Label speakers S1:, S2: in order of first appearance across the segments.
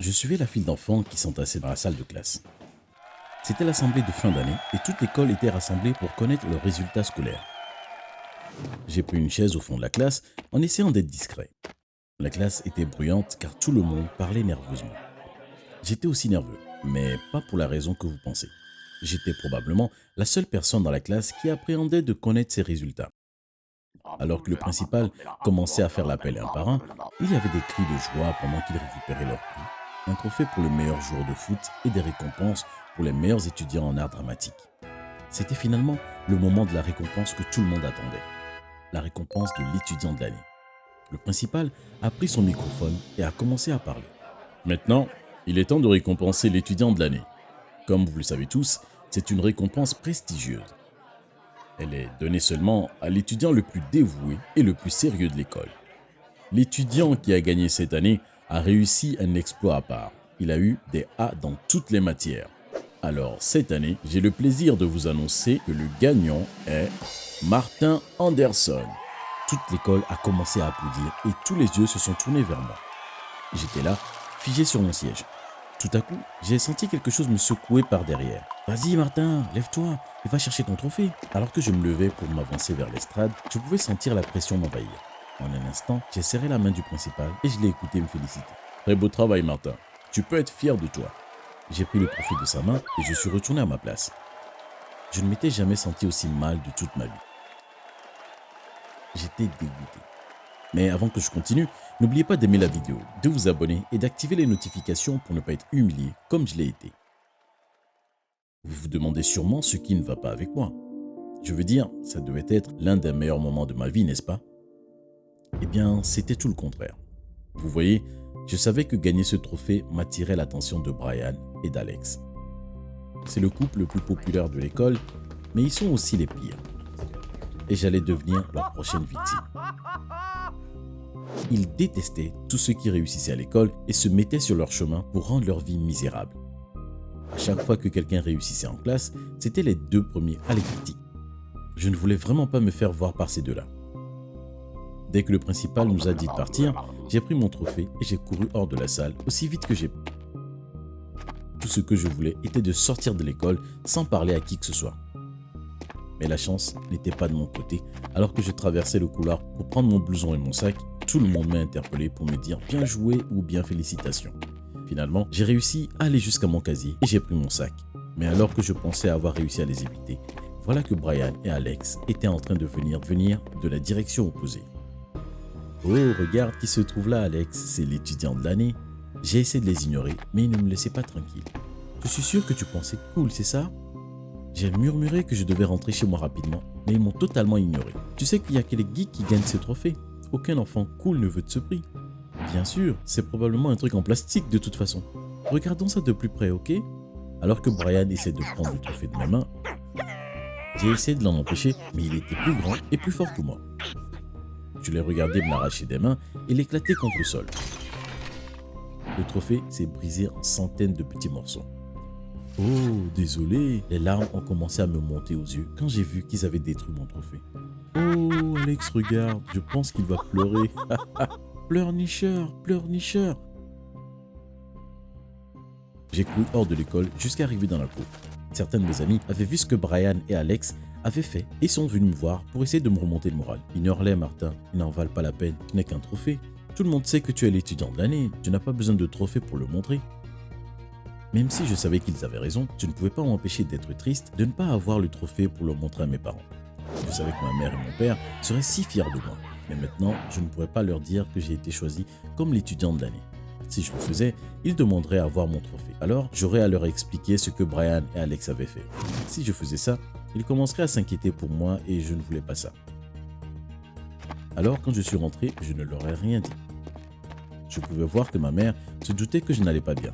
S1: Je suivais la file d'enfants qui s'entassaient dans la salle de classe. C'était l'assemblée de fin d'année et toute l'école était rassemblée pour connaître leurs résultats scolaires. J'ai pris une chaise au fond de la classe en essayant d'être discret. La classe était bruyante car tout le monde parlait nerveusement. J'étais aussi nerveux, mais pas pour la raison que vous pensez. J'étais probablement la seule personne dans la classe qui appréhendait de connaître ses résultats. Alors que le principal commençait à faire l'appel un par un, il y avait des cris de joie pendant qu'ils récupéraient leur prix, un trophée pour le meilleur joueur de foot et des récompenses pour les meilleurs étudiants en art dramatique. C'était finalement le moment de la récompense que tout le monde attendait, la récompense de l'étudiant de l'année. Le principal a pris son microphone et a commencé à parler. Maintenant, il est temps de récompenser l'étudiant de l'année. Comme vous le savez tous, c'est une récompense prestigieuse. Elle est donnée seulement à l'étudiant le plus dévoué et le plus sérieux de l'école. L'étudiant qui a gagné cette année a réussi un exploit à part. Il a eu des A dans toutes les matières. Alors, cette année, j'ai le plaisir de vous annoncer que le gagnant est Martin Anderson. Toute l'école a commencé à applaudir et tous les yeux se sont tournés vers moi. J'étais là, figé sur mon siège. Tout à coup, j'ai senti quelque chose me secouer par derrière. « Vas-y Martin, lève-toi et va chercher ton trophée !» Alors que je me levais pour m'avancer vers l'estrade, je pouvais sentir la pression m'envahir. En un instant, j'ai serré la main du principal et je l'ai écouté me féliciter. « Très beau travail Martin, tu peux être fier de toi. » J'ai pris le trophée de sa main et je suis retourné à ma place. Je ne m'étais jamais senti aussi mal de toute ma vie. J'étais dégoûté. Mais avant que je continue, n'oubliez pas d'aimer la vidéo, de vous abonner et d'activer les notifications pour ne pas être humilié comme je l'ai été. Vous vous demandez sûrement ce qui ne va pas avec moi. Je veux dire, ça devait être l'un des meilleurs moments de ma vie, n'est-ce pas? Eh bien, c'était tout le contraire. Vous voyez, je savais que gagner ce trophée m'attirait l'attention de Brian et d'Alex. C'est le couple le plus populaire de l'école, mais ils sont aussi les pires. Et j'allais devenir leur prochaine victime. Ils détestaient tous ceux qui réussissaient à l'école et se mettaient sur leur chemin pour rendre leur vie misérable. À chaque fois que quelqu'un réussissait en classe, c'étaient les deux premiers à les critiquer. Je ne voulais vraiment pas me faire voir par ces deux-là. Dès que le principal nous a dit de partir, j'ai pris mon trophée et j'ai couru hors de la salle aussi vite que j'ai pu. Tout ce que je voulais était de sortir de l'école sans parler à qui que ce soit. Mais la chance n'était pas de mon côté. Alors que je traversais le couloir pour prendre mon blouson et mon sac, tout le monde m'a interpellé pour me dire bien joué ou bien félicitations. Finalement, j'ai réussi à aller jusqu'à mon casier et j'ai pris mon sac. Mais alors que je pensais avoir réussi à les éviter, voilà que Brian et Alex étaient en train de venir de la direction opposée. Oh, regarde qui se trouve là, Alex, c'est l'étudiant de l'année. J'ai essayé de les ignorer, mais ils ne me laissaient pas tranquille. Je suis sûr que tu pensais cool, c'est ça? J'ai murmuré que je devais rentrer chez moi rapidement, mais ils m'ont totalement ignoré. Tu sais qu'il n'y a que les geeks qui gagnent ce trophée. Aucun enfant cool ne veut de ce prix. Bien sûr, c'est probablement un truc en plastique de toute façon. Regardons ça de plus près, ok? Alors que Brian essaie de prendre le trophée de mes mains, j'ai essayé de l'en empêcher, mais il était plus grand et plus fort que moi. Je l'ai regardé me l'arracher des mains et l'éclater contre le sol. Le trophée s'est brisé en centaines de petits morceaux. Oh, désolé, les larmes ont commencé à me monter aux yeux quand j'ai vu qu'ils avaient détruit mon trophée. Oh, Alex, regarde, je pense qu'il va pleurer. Pleurnicheur, pleurnicheur. J'ai couru hors de l'école jusqu'à arriver dans la cour. Certains de mes amis avaient vu ce que Brian et Alex avaient fait et sont venus me voir pour essayer de me remonter le moral. Ignore-les, Martin, ils n'en valent pas la peine, tu n'es qu'un trophée. Tout le monde sait que tu es l'étudiant de l'année, tu n'as pas besoin de trophée pour le montrer. Même si je savais qu'ils avaient raison, je ne pouvais pas m'empêcher d'être triste de ne pas avoir le trophée pour le montrer à mes parents. Je savais que ma mère et mon père seraient si fiers de moi. Mais maintenant, je ne pourrais pas leur dire que j'ai été choisi comme l'étudiant de l'année. Si je le faisais, ils demanderaient à voir mon trophée. Alors, j'aurais à leur expliquer ce que Brian et Alex avaient fait. Si je faisais ça, ils commenceraient à s'inquiéter pour moi et je ne voulais pas ça. Alors, quand je suis rentré, je ne leur ai rien dit. Je pouvais voir que ma mère se doutait que je n'allais pas bien.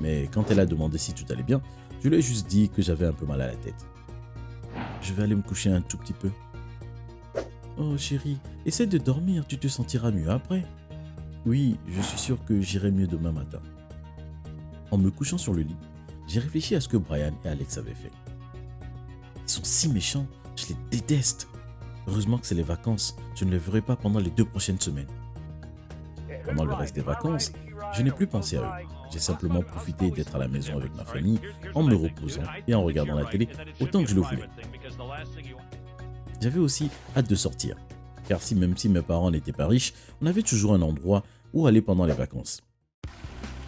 S1: Mais quand elle a demandé si tout allait bien, je lui ai juste dit que j'avais un peu mal à la tête. Je vais aller me coucher un tout petit peu. Oh chérie, essaie de dormir, tu te sentiras mieux après. Oui, je suis sûr que j'irai mieux demain matin. En me couchant sur le lit, j'ai réfléchi à ce que Brian et Alex avaient fait. Ils sont si méchants, je les déteste. Heureusement que c'est les vacances, je ne les verrai pas pendant les 2 prochaines semaines. Pendant le reste des vacances, Je n'ai plus pensé à eux. J'ai simplement profité d'être à la maison avec ma famille, en me reposant et en regardant la télé autant que je le voulais. J'avais aussi hâte de sortir, car même si mes parents n'étaient pas riches, on avait toujours un endroit où aller pendant les vacances.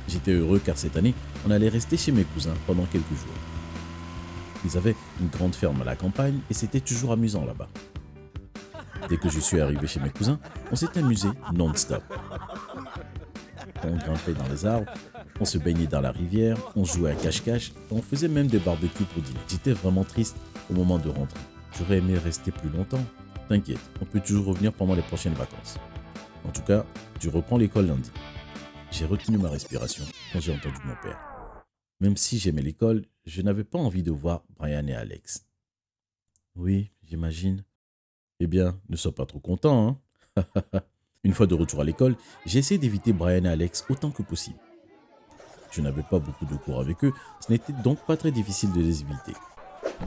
S1: J'étais heureux car cette année, on allait rester chez mes cousins pendant quelques jours. Ils avaient une grande ferme à la campagne et c'était toujours amusant là-bas. Dès que je suis arrivé chez mes cousins, on s'est amusé non-stop. On grimpait dans les arbres, on se baignait dans la rivière, on jouait à cache-cache, on faisait même des barbecues pour dîner. J'étais vraiment triste au moment de rentrer. J'aurais aimé rester plus longtemps. T'inquiète, on peut toujours revenir pendant les prochaines vacances. En tout cas, je reprends l'école lundi. J'ai retenu ma respiration quand j'ai entendu mon père. Même si j'aimais l'école, je n'avais pas envie de voir Brian et Alex. Oui, j'imagine. Eh bien, ne sois pas trop content, hein. Une fois de retour à l'école, j'ai essayé d'éviter Brian et Alex autant que possible. Je n'avais pas beaucoup de cours avec eux, ce n'était donc pas très difficile de les éviter.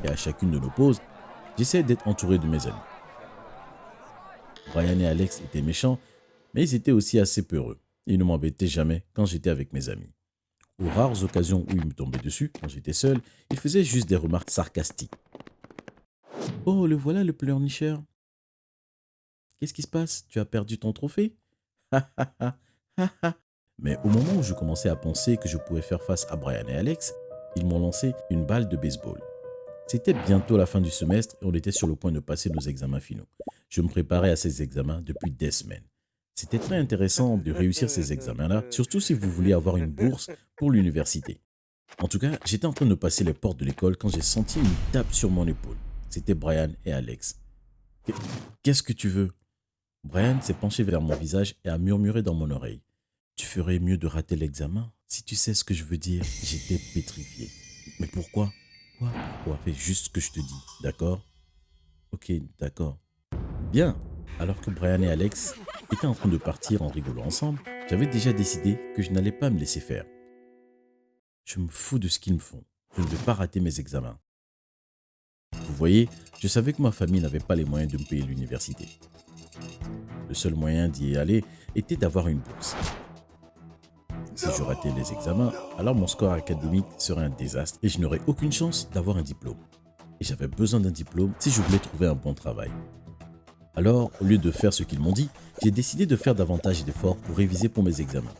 S1: Et à chacune de nos pauses, j'essayais d'être entouré de mes amis. Brian et Alex étaient méchants, mais ils étaient aussi assez peureux. Ils ne m'embêtaient jamais quand j'étais avec mes amis. Aux rares occasions où ils me tombaient dessus, quand j'étais seul, ils faisaient juste des remarques sarcastiques. Oh, le voilà le pleurnicheur. Qu'est-ce qui se passe? Tu as perdu ton trophée? Mais au moment où je commençais à penser que je pouvais faire face à Brian et Alex, ils m'ont lancé une balle de baseball. C'était bientôt la fin du semestre et on était sur le point de passer nos examens finaux. Je me préparais à ces examens depuis des semaines. C'était très intéressant de réussir ces examens-là, surtout si vous voulez avoir une bourse pour l'université. En tout cas, j'étais en train de passer les portes de l'école quand j'ai senti une tape sur mon épaule. C'était Brian et Alex. Qu'est-ce que tu veux? Brian s'est penché vers mon visage et a murmuré dans mon oreille. Tu ferais mieux de rater l'examen, si tu sais ce que je veux dire. J'étais pétrifié. Mais pourquoi? Pourquoi? Fais juste ce que je te dis, d'accord? Ok, d'accord. Bien. Alors que Brian et Alex étaient en train de partir en rigolant ensemble, j'avais déjà décidé que je n'allais pas me laisser faire. Je me fous de ce qu'ils me font. Je ne vais pas rater mes examens. Vous voyez, je savais que ma famille n'avait pas les moyens de me payer l'université. Le seul moyen d'y aller était d'avoir une bourse. Si je ratais les examens, alors mon score académique serait un désastre et je n'aurais aucune chance d'avoir un diplôme. Et j'avais besoin d'un diplôme si je voulais trouver un bon travail. Alors, au lieu de faire ce qu'ils m'ont dit, j'ai décidé de faire davantage d'efforts pour réviser pour mes examens.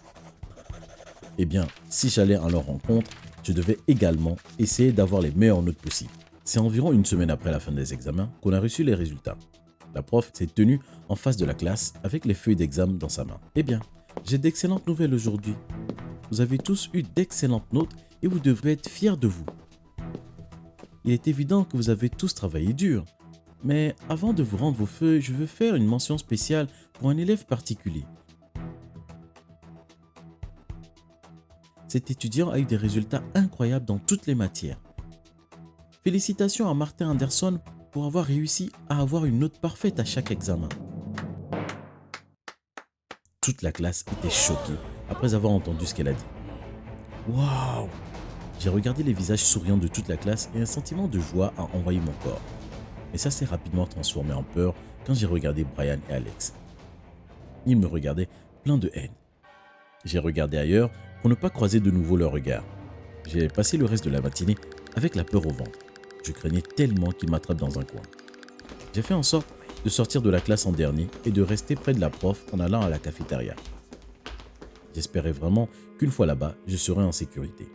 S1: Eh bien, si j'allais à leur rencontre, je devais également essayer d'avoir les meilleures notes possibles. C'est environ une semaine après la fin des examens qu'on a reçu les résultats. La prof s'est tenue en face de la classe avec les feuilles d'examen dans sa main. Eh bien, j'ai d'excellentes nouvelles aujourd'hui. Vous avez tous eu d'excellentes notes et vous devrez être fiers de vous. Il est évident que vous avez tous travaillé dur. Mais avant de vous rendre vos feuilles, je veux faire une mention spéciale pour un élève particulier. Cet étudiant a eu des résultats incroyables dans toutes les matières. Félicitations à Martin Anderson pour avoir réussi à avoir une note parfaite à chaque examen. Toute la classe était choquée après avoir entendu ce qu'elle a dit. Waouh! J'ai regardé les visages souriants de toute la classe et un sentiment de joie a envahi mon corps. Mais ça s'est rapidement transformé en peur quand j'ai regardé Brian et Alex. Ils me regardaient plein de haine. J'ai regardé ailleurs pour ne pas croiser de nouveau leur regard. J'ai passé le reste de la matinée avec la peur au ventre. Je craignais tellement qu'ils m'attrapent dans un coin. J'ai fait en sorte de sortir de la classe en dernier et de rester près de la prof en allant à la cafétéria. J'espérais vraiment qu'une fois là-bas, je serais en sécurité.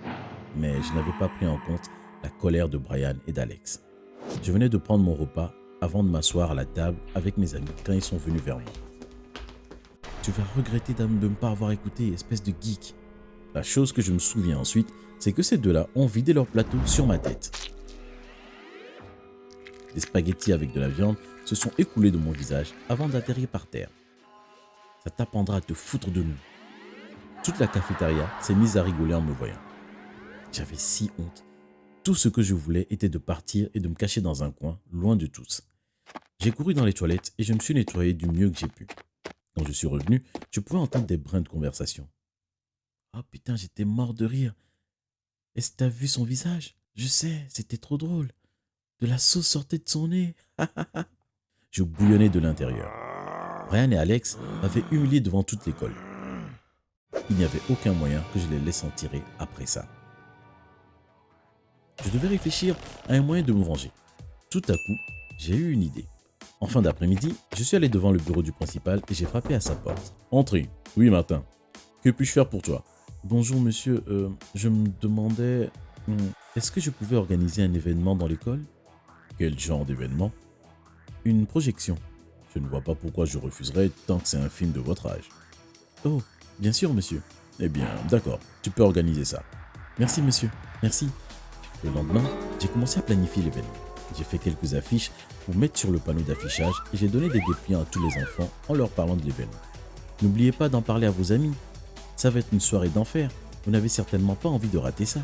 S1: Mais je n'avais pas pris en compte la colère de Brian et d'Alex. Je venais de prendre mon repas avant de m'asseoir à la table avec mes amis quand ils sont venus vers moi. Tu vas regretter de ne pas avoir écouté, espèce de geek. La chose que je me souviens ensuite, c'est que ces deux-là ont vidé leur plateau sur ma tête. Des spaghettis avec de la viande se sont écoulés de mon visage avant d'atterrir par terre. Ça t'apprendra à te foutre de nous. Toute la cafétéria s'est mise à rigoler en me voyant. J'avais si honte. Tout ce que je voulais était de partir et de me cacher dans un coin, loin de tous. J'ai couru dans les toilettes et je me suis nettoyé du mieux que j'ai pu. Quand je suis revenu, je pouvais entendre des brins de conversation. Oh putain, j'étais mort de rire. Est-ce que t'as vu son visage? Je sais, c'était trop drôle. De la sauce sortait de son nez. Je bouillonnais de l'intérieur. Brian et Alex m'avaient humilié devant toute l'école. il n'y avait aucun moyen que je les laisse en tirer après ça. Je devais réfléchir à un moyen de me venger. Tout à coup, j'ai eu une idée. En fin d'après-midi, je suis allé devant le bureau du principal et j'ai frappé à sa porte. Entrez. Oui, Martin. Que puis-je faire pour toi? Bonjour monsieur, je me demandais, est-ce que je pouvais organiser un événement dans l'école? Quel genre d'événement? Une projection. Je ne vois pas pourquoi je refuserais tant que c'est un film de votre âge. Oh, bien sûr monsieur. Eh bien, d'accord, tu peux organiser ça. Merci monsieur, merci. Le lendemain, j'ai commencé à planifier l'événement. J'ai fait quelques affiches pour mettre sur le panneau d'affichage et j'ai donné des dépliants à tous les enfants en leur parlant de l'événement. N'oubliez pas d'en parler à vos amis. Ça va être une soirée d'enfer. Vous n'avez certainement pas envie de rater ça.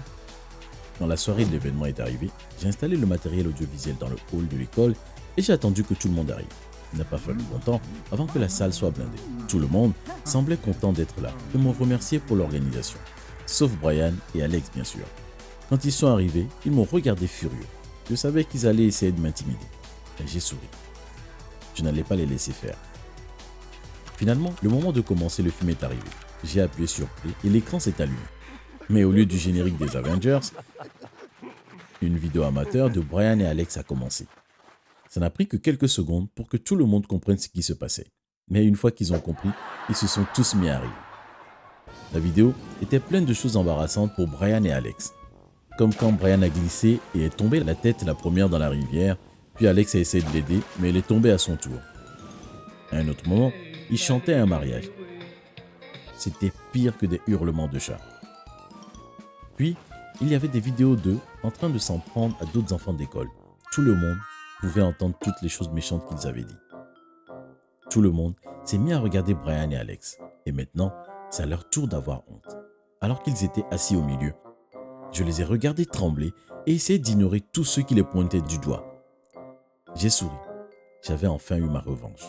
S1: Quand la soirée de l'événement est arrivée, j'ai installé le matériel audiovisuel dans le hall de l'école et j'ai attendu que tout le monde arrive. Il n'a pas fallu longtemps avant que la salle soit blindée. Tout le monde semblait content d'être là et m'ont remercié pour l'organisation. Sauf Brian et Alex bien sûr. Quand ils sont arrivés, ils m'ont regardé furieux. Je savais qu'ils allaient essayer de m'intimider. Mais j'ai souri. Je n'allais pas les laisser faire. Finalement, le moment de commencer le film est arrivé. J'ai appuyé sur play et l'écran s'est allumé. Mais au lieu du générique des Avengers, une vidéo amateur de Brian et Alex a commencé. Ça n'a pris que quelques secondes pour que tout le monde comprenne ce qui se passait. Mais une fois qu'ils ont compris, ils se sont tous mis à rire. La vidéo était pleine de choses embarrassantes pour Brian et Alex. Comme quand Brian a glissé et est tombé la tête la première dans la rivière, puis Alex a essayé de l'aider, mais elle est tombée à son tour. À un autre moment, il chantait à un mariage. C'était pire que des hurlements de chats. Puis, il y avait des vidéos d'eux en train de s'en prendre à d'autres enfants d'école. Tout le monde pouvait entendre toutes les choses méchantes qu'ils avaient dit. Tout le monde s'est mis à regarder Brian et Alex. Et maintenant, c'est à leur tour d'avoir honte. Alors qu'ils étaient assis au milieu, je les ai regardés trembler et essayer d'ignorer tous ceux qui les pointaient du doigt. J'ai souri. J'avais enfin eu ma revanche.